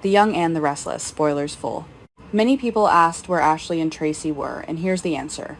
The Young and the Restless, spoilers full. Many people asked where Ashley and Traci were, and here's the answer.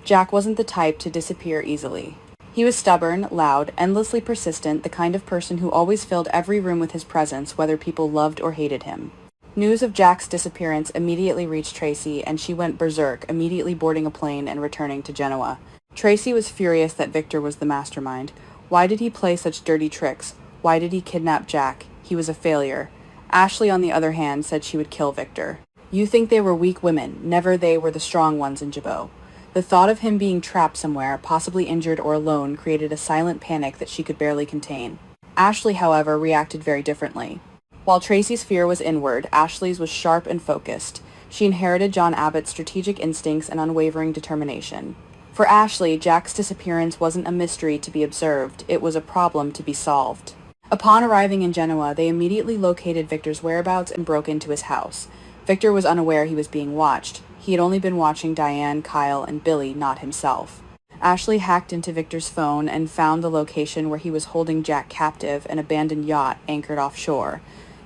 Jack wasn't the type to disappear easily. He was stubborn, loud, endlessly persistent, the kind of person who always filled every room with his presence, whether people loved or hated him. News of Jack's disappearance immediately reached Traci, and she went berserk, immediately boarding a plane and returning to Genoa. Traci was furious that Victor was the mastermind. Why did he play such dirty tricks? Why did he kidnap Jack? He was a failure. Ashley, on the other hand, said she would kill Victor. You think they were weak women, never they were the strong ones in Jabot. The thought of him being trapped somewhere, possibly injured or alone, created a silent panic that she could barely contain. Ashley, however, reacted very differently. While Traci's fear was inward, Ashley's was sharp and focused. She inherited John Abbott's strategic instincts and unwavering determination. For Ashley, Jack's disappearance wasn't a mystery to be observed, it was a problem to be solved. Upon arriving in Genoa, they immediately located Victor's whereabouts and broke into his house. Victor was unaware he was being watched. He had only been watching Diane, Kyle, and Billy, not himself. Ashley hacked into Victor's phone and found the location where he was holding Jack captive, an abandoned yacht anchored offshore.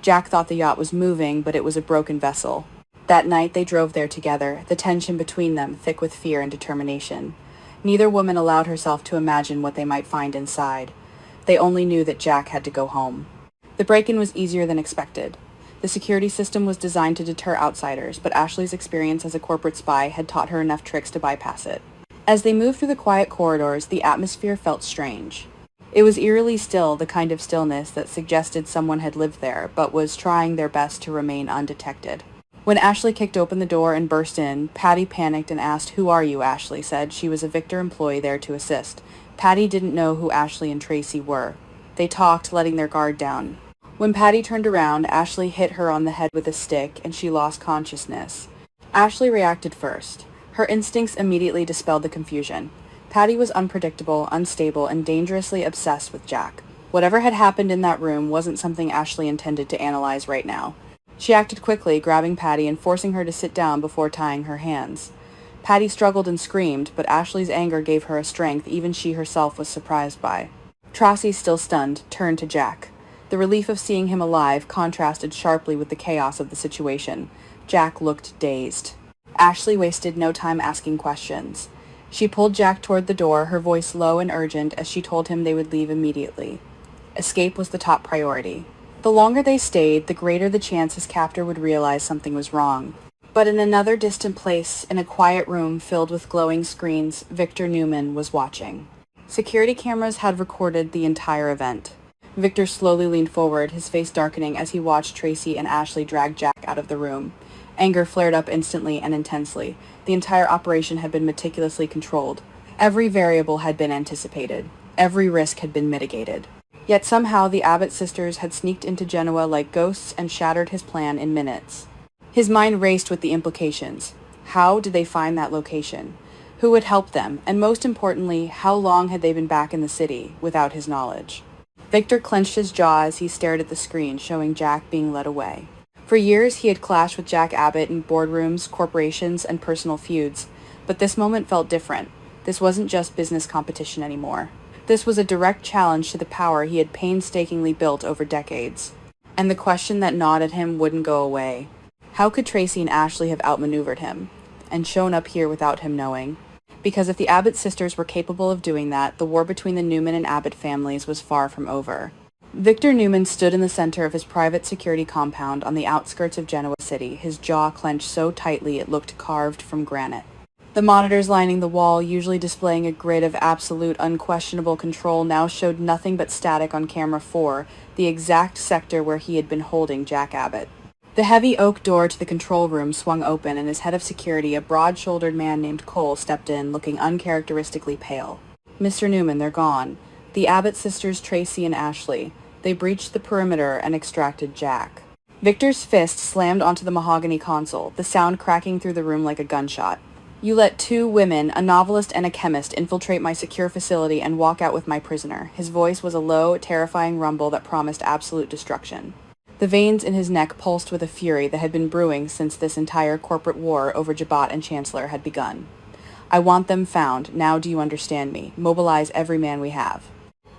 Jack thought the yacht was moving, but it was a broken vessel. That night they drove there together, the tension between them thick with fear and determination. Neither woman allowed herself to imagine what they might find inside. They only knew that Jack had to go home. The break-in was easier than expected. The security system was designed to deter outsiders, but Ashley's experience as a corporate spy had taught her enough tricks to bypass it. As they moved through the quiet corridors, the atmosphere felt strange. It was eerily still, the kind of stillness that suggested someone had lived there, but was trying their best to remain undetected. When Ashley kicked open the door and burst in, Patty panicked and asked, "Who are you?" Ashley said. She was a Victor employee there to assist. Patty didn't know who Ashley and Traci were. They talked, letting their guard down. When Patty turned around, Ashley hit her on the head with a stick, and she lost consciousness. Ashley reacted first. Her instincts immediately dispelled the confusion. Patty was unpredictable, unstable, and dangerously obsessed with Jack. Whatever had happened in that room wasn't something Ashley intended to analyze right now. She acted quickly, grabbing Patty and forcing her to sit down before tying her hands. Patty struggled and screamed, but Ashley's anger gave her a strength even she herself was surprised by. Traci, still stunned, turned to Jack. The relief of seeing him alive contrasted sharply with the chaos of the situation. Jack looked dazed. Ashley wasted no time asking questions. She pulled Jack toward the door, her voice low and urgent as she told him they would leave immediately. Escape was the top priority. The longer they stayed, the greater the chance his captor would realize something was wrong. But in another distant place, in a quiet room filled with glowing screens, Victor Newman was watching. Security cameras had recorded the entire event. Victor slowly leaned forward, his face darkening as he watched Traci and Ashley drag Jack out of the room. Anger flared up instantly and intensely. The entire operation had been meticulously controlled. Every variable had been anticipated. Every risk had been mitigated. Yet somehow the Abbott sisters had sneaked into Genoa like ghosts and shattered his plan in minutes. His mind raced with the implications. How did they find that location? Who would help them? And most importantly, how long had they been back in the city without his knowledge? Victor clenched his jaw as he stared at the screen, showing Jack being led away. For years he had clashed with Jack Abbott in boardrooms, corporations, and personal feuds. But this moment felt different. This wasn't just business competition anymore. This was a direct challenge to the power he had painstakingly built over decades. And the question that gnawed at him wouldn't go away. How could Traci and Ashley have outmaneuvered him, and shown up here without him knowing? Because if the Abbott sisters were capable of doing that, the war between the Newman and Abbott families was far from over. Victor Newman stood in the center of his private security compound on the outskirts of Genoa City, his jaw clenched so tightly it looked carved from granite. The monitors lining the wall, usually displaying a grid of absolute, unquestionable control, now showed nothing but static on camera 4, the exact sector where he had been holding Jack Abbott. The heavy oak door to the control room swung open, and as head of security, a broad-shouldered man named Cole stepped in, looking uncharacteristically pale. "Mr. Newman, they're gone. The Abbott sisters, Traci and Ashley. They breached the perimeter and extracted Jack." Victor's fist slammed onto the mahogany console, the sound cracking through the room like a gunshot. "You let 2 women, a novelist and a chemist, infiltrate my secure facility and walk out with my prisoner." His voice was a low, terrifying rumble that promised absolute destruction. The veins in his neck pulsed with a fury that had been brewing since this entire corporate war over Jabot and Chancellor had begun. "I want them found. Now do you understand me? Mobilize every man we have."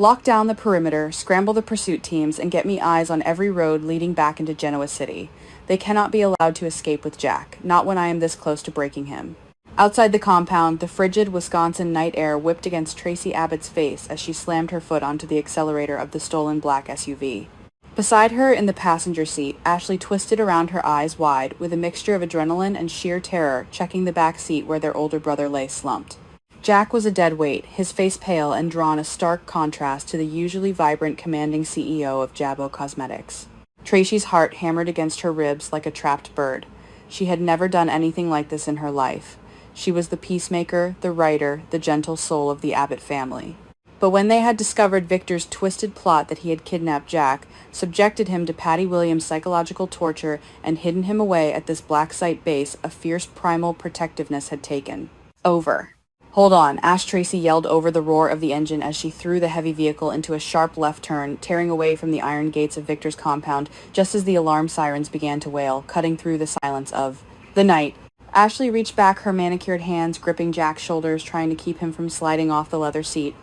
Lock down the perimeter, scramble the pursuit teams, and get me eyes on every road leading back into Genoa City. They cannot be allowed to escape with Jack, not when I am this close to breaking him." Outside the compound, the frigid Wisconsin night air whipped against Tracy Abbott's face as she slammed her foot onto the accelerator of the stolen black SUV. Beside her in the passenger seat, Ashley twisted around, her eyes wide, with a mixture of adrenaline and sheer terror, checking the back seat where their older brother lay slumped. Jack was a dead weight, his face pale and drawn a stark contrast to the usually vibrant, commanding CEO of Jabbo Cosmetics. Tracy's heart hammered against her ribs like a trapped bird. She had never done anything like this in her life. She was the peacemaker, the writer, the gentle soul of the Abbott family. But when they had discovered Victor's twisted plot that he had kidnapped Jack, subjected him to Patty Williams' psychological torture, and hidden him away at this black site base, a fierce primal protectiveness had taken over. "Hold on," Ash Tracy yelled over the roar of the engine as she threw the heavy vehicle into a sharp left turn, tearing away from the iron gates of Victor's compound just as the alarm sirens began to wail, cutting through the silence of the night. Ashley reached back, her manicured hands gripping Jack's shoulders, trying to keep him from sliding off the leather seat.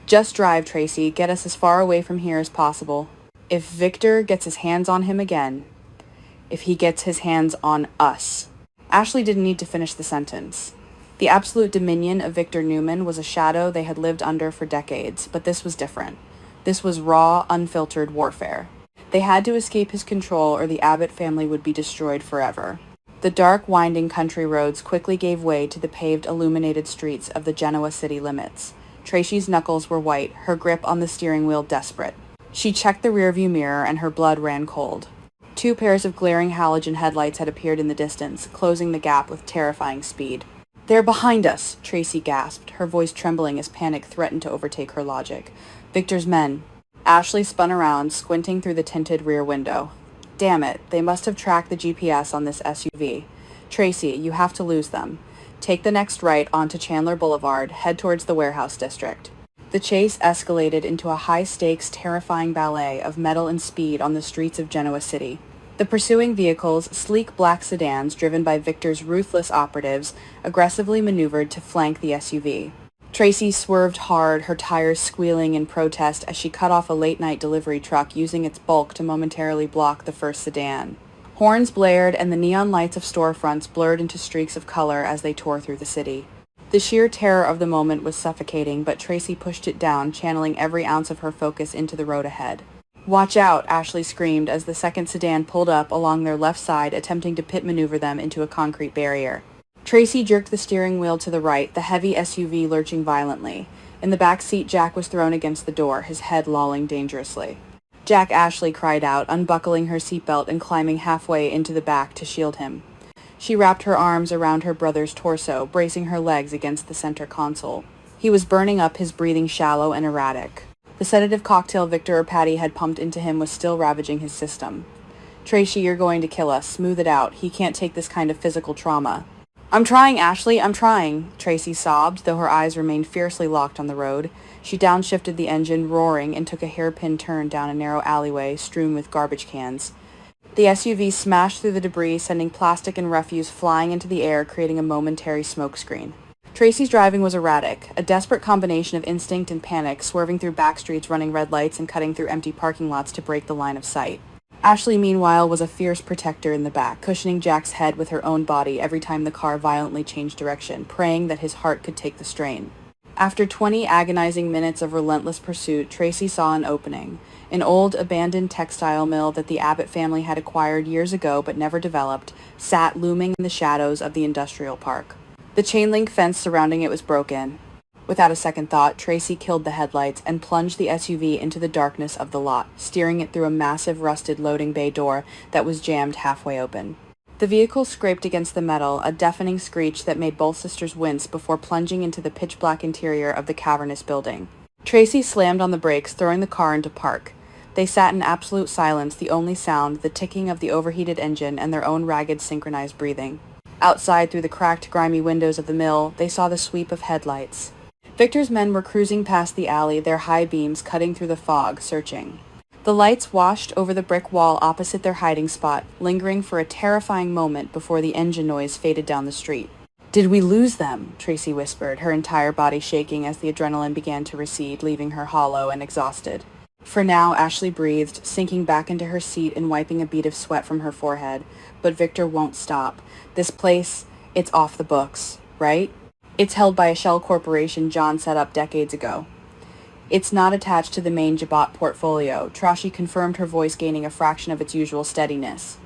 "Just drive, Tracy. Get us as far away from here as possible. If Victor gets his hands on him again, if he gets his hands on us." Ashley didn't need to finish the sentence. The absolute dominion of Victor Newman was a shadow they had lived under for decades, but this was different. This was raw, unfiltered warfare. They had to escape his control or the Abbott family would be destroyed forever. The dark, winding country roads quickly gave way to the paved, illuminated streets of the Genoa City limits. Tracy's knuckles were white, her grip on the steering wheel desperate. She checked the rearview mirror and her blood ran cold. 2 pairs of glaring halogen headlights had appeared in the distance, closing the gap with terrifying speed. "They're behind us," Tracy gasped, her voice trembling as panic threatened to overtake her logic. "Victor's men." Ashley spun around, squinting through the tinted rear window. "Damn it, they must have tracked the GPS on this SUV. Tracy, you have to lose them. Take the next right onto Chandler Boulevard, head towards the warehouse district." The chase escalated into a high-stakes, terrifying ballet of metal and speed on the streets of Genoa City. The pursuing vehicles, sleek black sedans driven by Victor's ruthless operatives, aggressively maneuvered to flank the SUV. Tracy swerved hard, her tires squealing in protest as she cut off a late-night delivery truck using its bulk to momentarily block the first sedan. Horns blared and the neon lights of storefronts blurred into streaks of color as they tore through the city. The sheer terror of the moment was suffocating, but Tracy pushed it down, channeling every ounce of her focus into the road ahead. "Watch out," Ashley screamed as the second sedan pulled up along their left side, attempting to pit maneuver them into a concrete barrier. Tracy jerked the steering wheel to the right, the heavy SUV lurching violently. In the back seat, Jack was thrown against the door, his head lolling dangerously. "Jack," Ashley cried out, unbuckling her seatbelt and climbing halfway into the back to shield him. She wrapped her arms around her brother's torso, bracing her legs against the center console. He was burning up, his breathing shallow and erratic. The sedative cocktail Victor or Patty had pumped into him was still ravaging his system. "Tracy, you're going to kill us. Smooth it out. He can't take this kind of physical trauma." "I'm trying, Ashley, I'm trying," Tracy sobbed, though her eyes remained fiercely locked on the road. She downshifted the engine, roaring, and took a hairpin turn down a narrow alleyway strewn with garbage cans. The SUV smashed through the debris, sending plastic and refuse flying into the air, creating a momentary smokescreen. Tracy's driving was erratic, a desperate combination of instinct and panic, swerving through back streets, running red lights, and cutting through empty parking lots to break the line of sight. Ashley, meanwhile, was a fierce protector in the back, cushioning Jack's head with her own body every time the car violently changed direction, praying that his heart could take the strain. After 20 agonizing minutes of relentless pursuit, Tracy saw an opening. An old, abandoned textile mill that the Abbott family had acquired years ago but never developed, sat looming in the shadows of the industrial park. The chain-link fence surrounding it was broken. Without a second thought, Tracy killed the headlights and plunged the SUV into the darkness of the lot, steering it through a massive rusted loading bay door that was jammed halfway open. The vehicle scraped against the metal, a deafening screech that made both sisters wince before plunging into the pitch-black interior of the cavernous building. Tracy slammed on the brakes, throwing the car into park. They sat in absolute silence, the only sound, the ticking of the overheated engine and their own ragged, synchronized breathing. Outside, through the cracked, grimy windows of the mill, they saw the sweep of headlights. Victor's men were cruising past the alley, their high beams cutting through the fog, searching. The lights washed over the brick wall opposite their hiding spot, lingering for a terrifying moment before the engine noise faded down the street. "Did we lose them?" Traci whispered, her entire body shaking as the adrenaline began to recede, leaving her hollow and exhausted. For now, Ashley breathed, sinking back into her seat and wiping a bead of sweat from her forehead. But Victor won't stop. This place, it's off the books, right? It's held by a shell corporation John set up decades ago. It's not attached to the main Jabot portfolio. Traci confirmed, her voice gaining a fraction of its usual steadiness.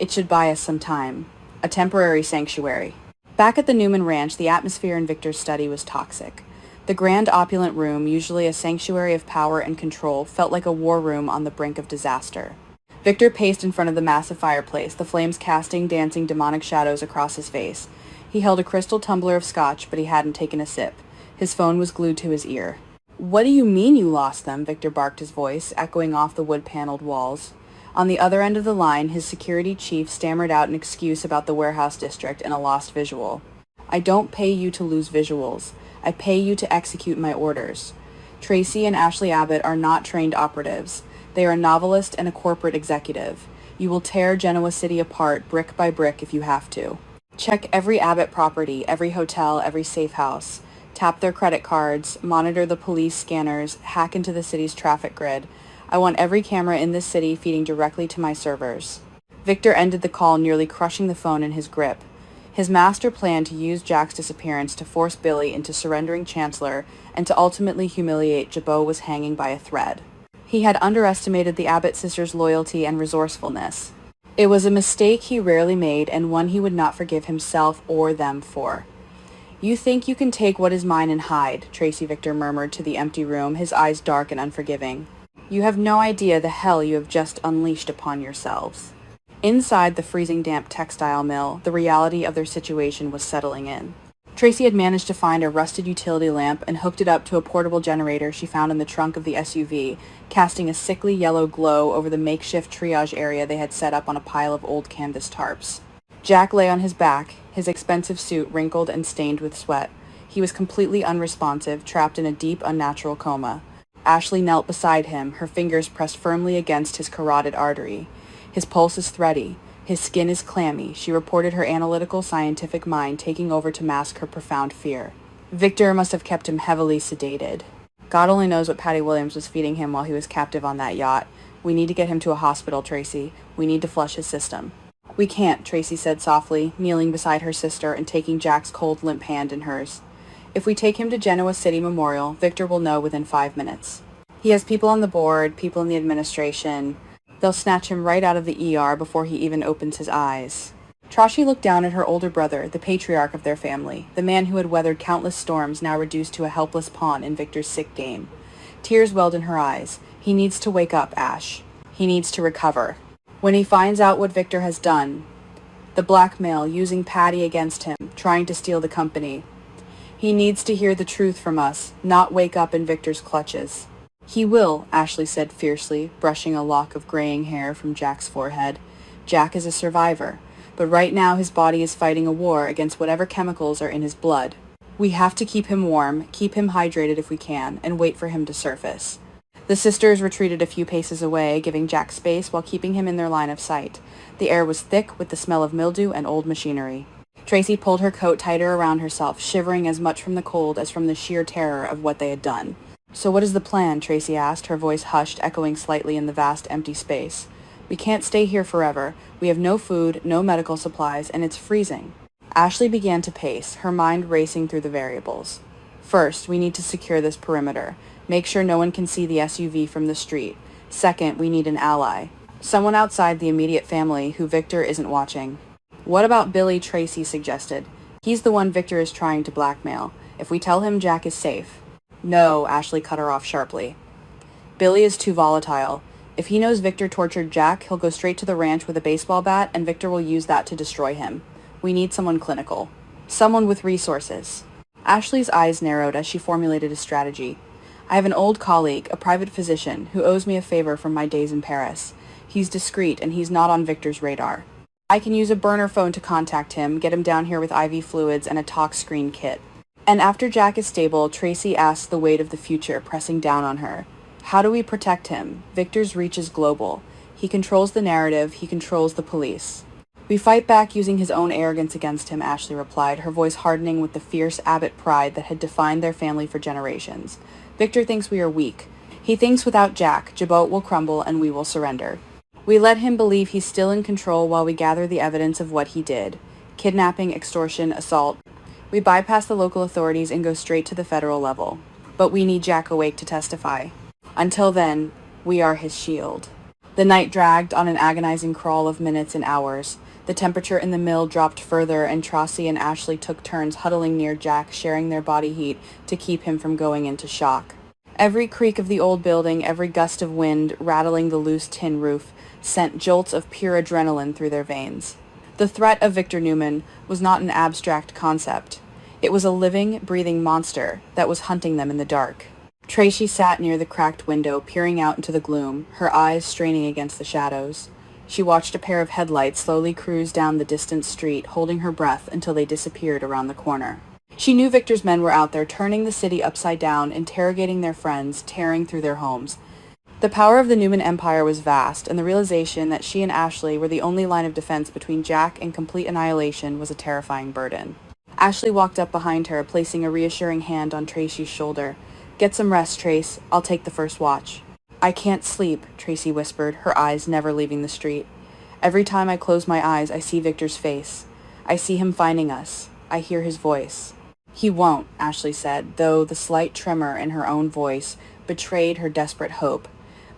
It should buy us some time. A temporary sanctuary. Back at the Newman Ranch, the atmosphere in Victor's study was toxic. The grand, opulent room, usually a sanctuary of power and control, felt like a war room on the brink of disaster. Victor paced in front of the massive fireplace, the flames casting dancing demonic shadows across his face. He held a crystal tumbler of scotch, but he hadn't taken a sip. His phone was glued to his ear. "What do you mean you lost them?" Victor barked, his voice echoing off the wood-paneled walls. On the other end of the line, his security chief stammered out an excuse about the warehouse district and a lost visual. "I don't pay you to lose visuals. I pay you to execute my orders. Traci and Ashley Abbott are not trained operatives. They are a novelist and a corporate executive. You will tear Genoa City apart brick by brick if you have to. Check every Abbott property, every hotel, every safe house. Tap their credit cards, monitor the police scanners, hack into the city's traffic grid. I want every camera in this city feeding directly to my servers." Victor ended the call, nearly crushing the phone in his grip. His master plan to use Jack's disappearance to force Billy into surrendering Chancellor and to ultimately humiliate Jabot was hanging by a thread. He had underestimated the Abbott sisters' loyalty and resourcefulness. It was a mistake he rarely made, and one he would not forgive himself or them for. "You think you can take what is mine and hide," Traci Victor murmured to the empty room, his eyes dark and unforgiving. "You have no idea the hell you have just unleashed upon yourselves." Inside the freezing damp textile mill, the reality of their situation was settling in. Traci had managed to find a rusted utility lamp and hooked it up to a portable generator she found in the trunk of the SUV, casting a sickly yellow glow over the makeshift triage area they had set up on a pile of old canvas tarps. Jack lay on his back, his expensive suit wrinkled and stained with sweat. He was completely unresponsive, trapped in a deep, unnatural coma. Ashley knelt beside him, her fingers pressed firmly against his carotid artery. "His pulse is thready. His skin is clammy," she reported, her analytical, scientific mind taking over to mask her profound fear. Victor must have kept him heavily sedated. God only knows what Patty Williams was feeding him while he was captive on that yacht. "We need to get him to a hospital, Traci. We need to flush his system." "We can't," Traci said softly, kneeling beside her sister and taking Jack's cold, limp hand in hers. "If we take him to Genoa City Memorial, Victor will know within 5 minutes. He has people on the board, people in the administration. They'll snatch him right out of the ER before he even opens his eyes." Traci looked down at her older brother, the patriarch of their family, the man who had weathered countless storms, now reduced to a helpless pawn in Victor's sick game. Tears welled in her eyes. "He needs to wake up, Ash. He needs to recover. When he finds out what Victor has done, the blackmail, using Patty against him, trying to steal the company, he needs to hear the truth from us, not wake up in Victor's clutches." "He will," Ashley said fiercely, brushing a lock of graying hair from Jack's forehead. "Jack is a survivor, but right now his body is fighting a war against whatever chemicals are in his blood. We have to keep him warm, keep him hydrated if we can, and wait for him to surface." The sisters retreated a few paces away, giving Jack space while keeping him in their line of sight. The air was thick with the smell of mildew and old machinery. Traci pulled her coat tighter around herself, shivering as much from the cold as from the sheer terror of what they had done. "So what is the plan?" Traci asked, her voice hushed, echoing slightly in the vast empty space. "We can't stay here forever. We have no food, no medical supplies, and it's freezing." Ashley began to pace, her mind racing through the variables. "First, we need to secure this perimeter. Make sure no one can see the SUV from the street. Second, we need an ally. Someone outside the immediate family who Victor isn't watching." "What about Billy?" Traci suggested. "He's the one Victor is trying to blackmail. If we tell him Jack is safe." "No," Ashley cut her off sharply. "Billy is too volatile. If he knows Victor tortured Jack, he'll go straight to the ranch with a baseball bat, and Victor will use that to destroy him. We need someone clinical. Someone with resources." Ashley's eyes narrowed as she formulated a strategy. "I have an old colleague, a private physician, who owes me a favor from my days in Paris. He's discreet, and he's not on Victor's radar. I can use a burner phone to contact him, get him down here with IV fluids and a tox screen kit. And after Jack is stable," Traci asked, the weight of the future pressing down on her. "How do we protect him? Victor's reach is global. He controls the narrative, he controls the police. We fight back using his own arrogance against him, Ashley replied, her voice hardening with the fierce Abbott pride that had defined their family for generations. Victor thinks we are weak. He thinks without Jack, Jabot will crumble and we will surrender. We let him believe he's still in control while we gather the evidence of what he did. Kidnapping, extortion, assault. We bypass the local authorities and go straight to the federal level. But we need Jack awake to testify. Until then, we are his shield. The night dragged on an agonizing crawl of minutes and hours. The temperature in the mill dropped further, and Traci and Ashley took turns huddling near Jack, sharing their body heat to keep him from going into shock. Every creak of the old building, every gust of wind rattling the loose tin roof, sent jolts of pure adrenaline through their veins. The threat of Victor Newman was not an abstract concept. It was a living, breathing monster that was hunting them in the dark. Traci sat near the cracked window, peering out into the gloom, her eyes straining against the shadows. She watched a pair of headlights slowly cruise down the distant street, holding her breath until they disappeared around the corner. She knew Victor's men were out there, turning the city upside down, interrogating their friends, tearing through their homes. The power of the Newman Empire was vast, and the realization that she and Ashley were the only line of defense between Jack and complete annihilation was a terrifying burden. Ashley walked up behind her, placing a reassuring hand on Traci's shoulder. "Get some rest, Trace. I'll take the first watch." "I can't sleep," Traci whispered, her eyes never leaving the street. "Every time I close my eyes, I see Victor's face. I see him finding us. I hear his voice." "He won't," Ashley said, though the slight tremor in her own voice betrayed her desperate hope.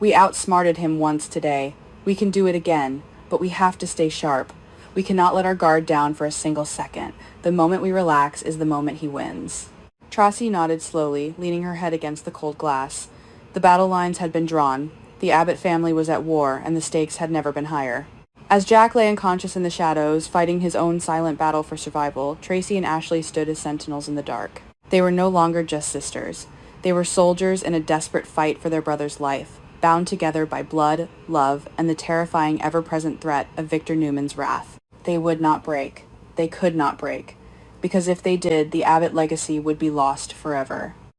"We outsmarted him once today. We can do it again, but we have to stay sharp. We cannot let our guard down for a single second. The moment we relax is the moment he wins." Traci nodded slowly, leaning her head against the cold glass. The battle lines had been drawn. The Abbott family was at war, and the stakes had never been higher. As Jack lay unconscious in the shadows, fighting his own silent battle for survival, Traci and Ashley stood as sentinels in the dark. They were no longer just sisters. They were soldiers in a desperate fight for their brother's life, bound together by blood, love, and the terrifying ever-present threat of Victor Newman's wrath. They would not break. They could not break. Because if they did, the Abbott legacy would be lost forever.